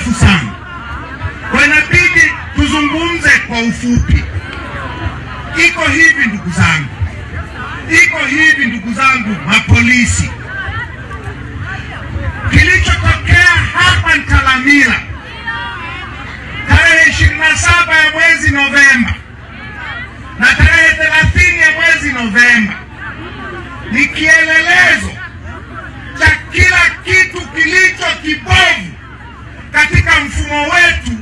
mrefu sana, kwa inabidi tuzungumze kwa ufupi. Iko hivi ndugu zangu mapolisi, kilichotokea hapa Ntalamila tarehe 27 ya mwezi Novemba na tarehe 30 ya mwezi Novemba ni kielelezo cha kila kitu kilicho kibovu katika mfumo wetu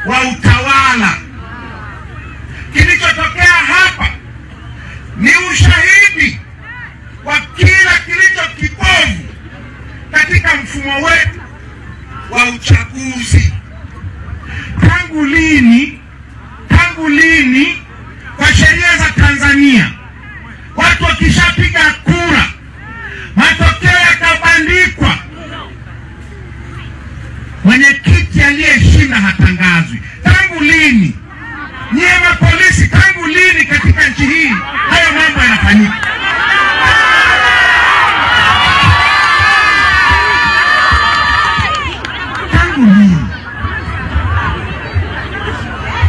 wa utawala. Kilichotokea hapa ni ushahidi wa kila kilicho kibovu katika mfumo wetu wa uchaguzi. Tangu lini kwa sheria za Tanzania watu wakishapiga kura matokeo yakabandikwa, mwenyekiti aliyeshinda hatangazwi? Tangu lini? Nyie mapolisi, tangu lini katika nchi hii hayo mambo yanafanyika?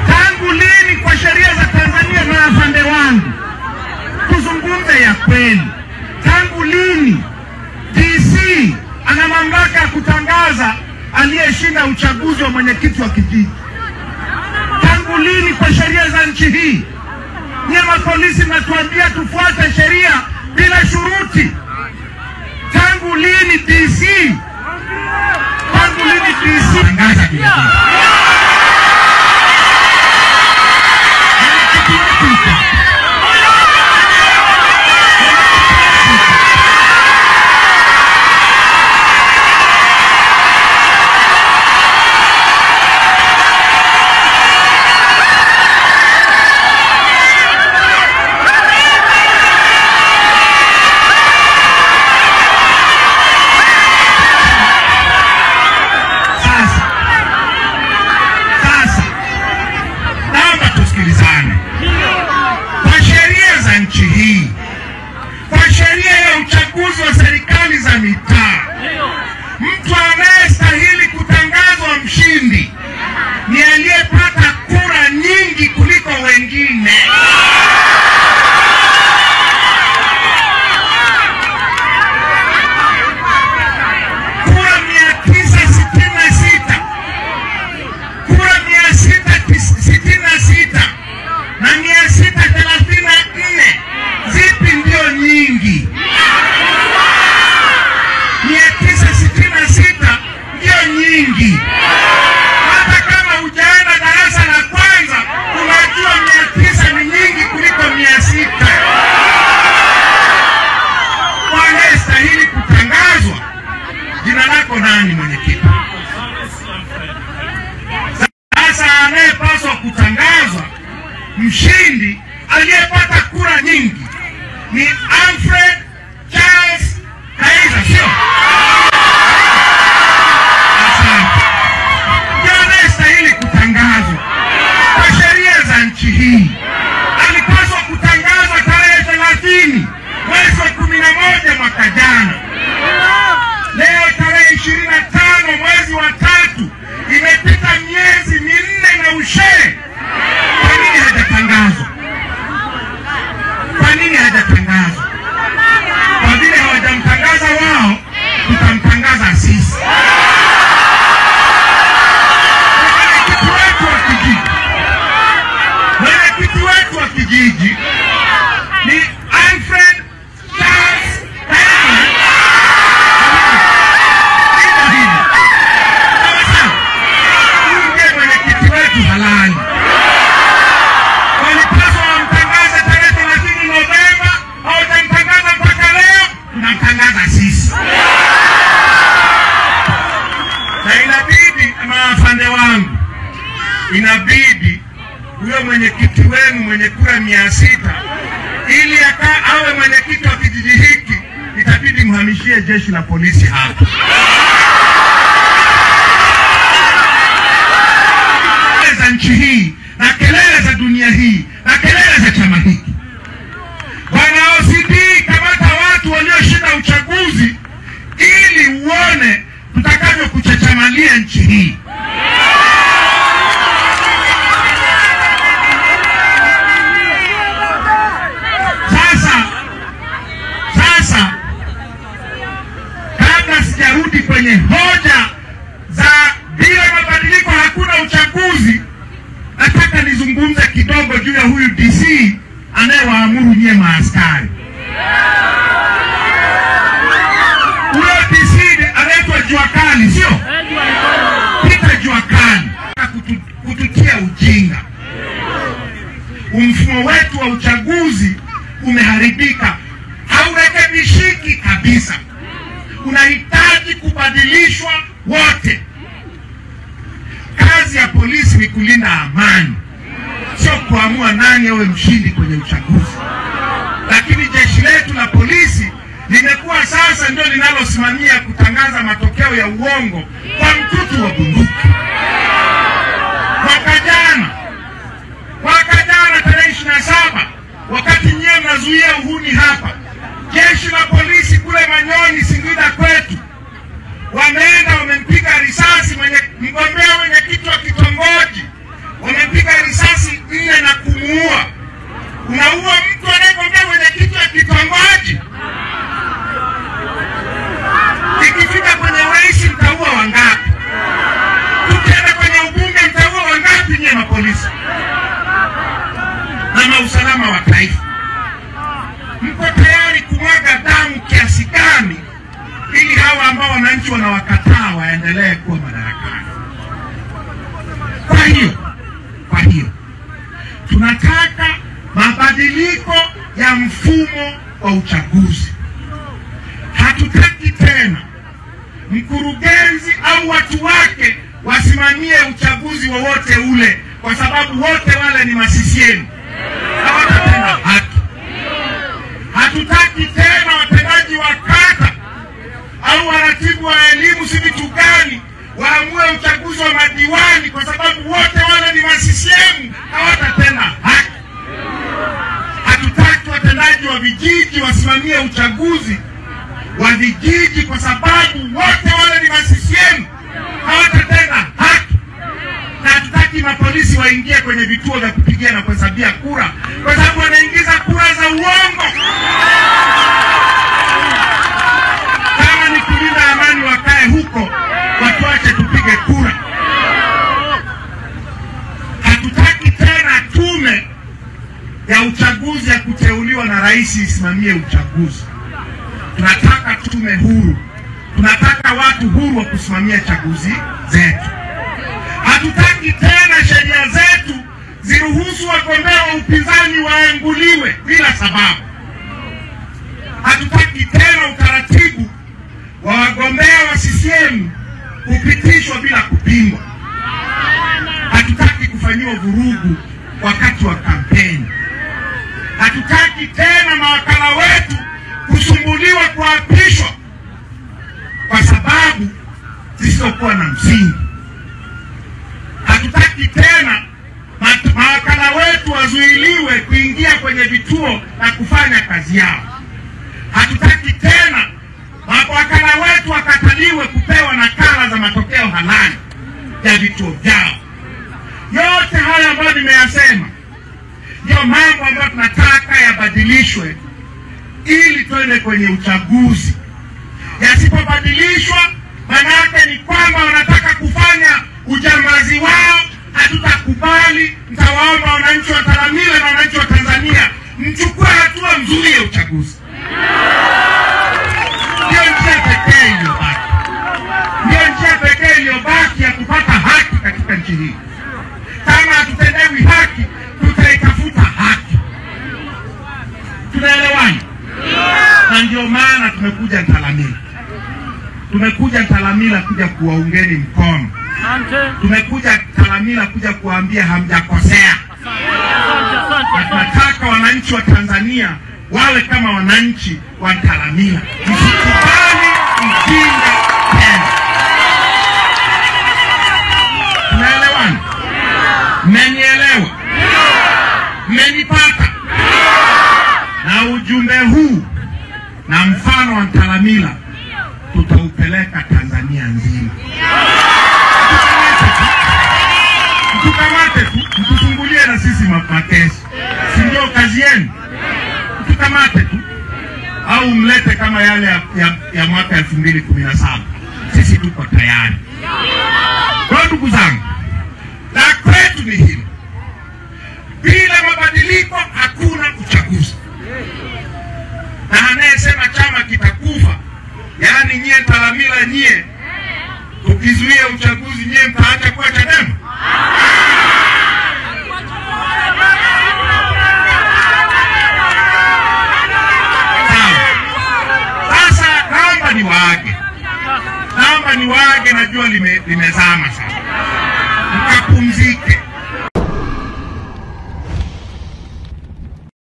Tangu lini kwa sheria za Tanzania? Na afande wangu, tuzungumze ya kweli. Tangu lini DC ana mamlaka ya kutangaza aliyeshinda uchaguzi wa mwenyekiti wa kijiji? Tangu lini kwa sheria za nchi hii? Nyie mapolisi mnatuambia tufuate sheria bila shuruti. Tangu lini DC? Tangu lini DC tangaza kijiji? Kwa sheria ya uchaguzi wa serikali za mitaa, mtu anayestahili kutangazwa mshindi ni aliyepata kura nyingi kuliko wengine. Kura 966, kura 666 na 634, zipi ndio nyingi? 966 ndio nyingi. Hata kama hujaenda darasa la kwanza unajua 900 ni nyingi kuliko 600. Wanastahili kutangazwa. Jina lako nani mwenyekiti? Sasa anayepaswa kutangazwa mshindi aliyepata kura nyingi ni Alfred Charles Kaiza, sio? Asante. Ndio anastahili kutangazwa kwa sheria za nchi hii. Alipaswa kutangazwa tarehe 30 mwezi wa 11 mwaka jana. Leo tarehe 25 mwezi wa 3, imepita miezi 4 na ushe. Kwa nini hajatangazwa? Kwa nini hajatangazwa? Kwa vile hawajamtangaza wao, tutamtangaza sisi. Mwenyekiti wetu wa kijiji ni Alfred Charles Kaiza. Ndiye mwenyekiti wetu halali. Walipaswa wamtangaza tarehe 30 Novemba, hawajamtangaza mpaka leo, tunamtangaza sisi. Na inabidi, maafande wangu, inabidi huyo mwenyekiti wenu mwenye kura 600 ili awe mwenyekiti wa kijiji hiki, itabidi mhamishie jeshi la polisi hapa. Za nchi hii na kelele za dunia hii na kelele za chama hiki. Bwana OCD, kamata watu walioshinda uchaguzi ili uone tutakavyo kuchachamalia nchi hii. kwenye hoja za bila mabadiliko hakuna uchaguzi, nataka nizungumze kidogo juu ya huyu DC anayewaamuru nyie maaskari. Huyo DC anaitwa Juakali, sio? Peter Juakali. Kututia ujinga. Mfumo wetu wa uchaguzi umeharibika, haurekebishiki kabisa. Unahitaji kubadilishwa wote. Kazi ya polisi ni kulinda amani, sio kuamua nani awe mshindi kwenye uchaguzi. Lakini jeshi letu la polisi limekuwa sasa ndio linalosimamia kutangaza matokeo ya uongo kwa mtutu wa bunduki. Mwaka jana tarehe 27, wakati nyie mnazuia uhuni hapa, jeshi la polisi kule Manyoni, Singida kwetu, wameenda wamempiga risasi mgombea mwenyekiti wa kitongoji. Wamempiga risasi 4 na kumuua. Unaua mtu anayegombea mwenyekiti wa kitongoji? Ikifika kwenye urais mtaua wangapi? Tukienda kwenye ubunge mtaua wangapi nyie mapolisi na mausalama wa taifa? Mko tayari kumwaga damu kiasi gani ili hawa ambao wananchi wanawakataa waendelee kuwa madarakani? Kwa hiyo tunataka mabadiliko ya mfumo wa uchaguzi. Hatutaki tena mkurugenzi au watu wake wasimamie uchaguzi wowote ule, kwa sababu wote wale ni ma-CCM. Hawatatenda haki. Hatutaki tena watendaji wa kata au waratibu wa elimu si vitu gani waamue uchaguzi wa madiwani, kwa sababu wote wale ni ma-CCM. Hawatatenda haki. Hatutaki watendaji wa vijiji wasimamie uchaguzi wa vijiji, kwa sababu wote wale ni ma-CCM. Hawatatenda haki. Na hatutaki mapolisi waingie kwenye vituo vya kupigia na kuhesabia kura, kwa sababu wanaingiza kura za uongo. Kama ni kulinda amani, wakae huko, watuache tupige kura. Hatutaki tena tume ya uchaguzi ya kuteuliwa na rais isimamie uchaguzi. Tunataka tume huru. Tunataka watu huru wa kusimamia chaguzi zetu. Hatutaki tena sheria zetu ziruhusu wagombea wa upinzani waanguliwe bila sababu. Hatutaki tena utaratibu wa wagombea wa CCM kupitishwa bila kupingwa. Hatutaki kufanyiwa vurugu wakati wa kampeni. Hatutaki tena mawakala wetu kusumbuliwa kuapishwa kwa sababu zisizokuwa na msingi. Hatutaki tena mawakala wetu wazuiliwe kuingia kwenye vituo na kufanya kazi yao. Hatutaki tena mawakala wetu wakataliwe kupewa nakala za matokeo halali ya vituo vyao. Yote haya ambayo nimeyasema ndio mambo ambayo tunataka yabadilishwe ili tuende kwenye uchaguzi. Yasipobadilishwa, maana yake ni kwamba wanataka kufanya ujambazi wao. Hatutakubali. Nitawaomba wananchi wa Taramila na wananchi wa Tanzania mchukue hatua nzuri ya uchaguzi. Ndio njia pekee iliyobaki. Ndio njia pekee iliyobaki ya kupata haki katika nchi hii. Kama hatutendewi haki, tutaitafuta haki. Tunaelewana? Na ndio maana tumekuja Taramila. Tumekuja Taramila kuja kuwaungeni mkono. Tumekuja Taramila kuja kuambia hamjakosea. Tunataka wananchi wa Tanzania wawe kama wananchi wa Taramila. Msikubali ujinga tena. Tunaelewana? Mmenielewa? Mmenipata? Na ujumbe huu na mfano wa Taramila tutaupeleka Tanzania nzima. Tukamate tu, mtufungulie na sisi makesi. Si ndio kazi yenu? Tukamate tu. Au mlete kama yale ya mwaka 2017. sisi tuko tayari. Kwa ndugu zangu, na kwetu ni hili, bila mabadiliko hakuna uchaguzi. Na anayesema chama kitakufa, yani nyie Talamila, nyie tukizuia uchaguzi nyie mtaacha kuwa Chadema? Sasa naomba ni waage, najua limezama sana, mkapumzike.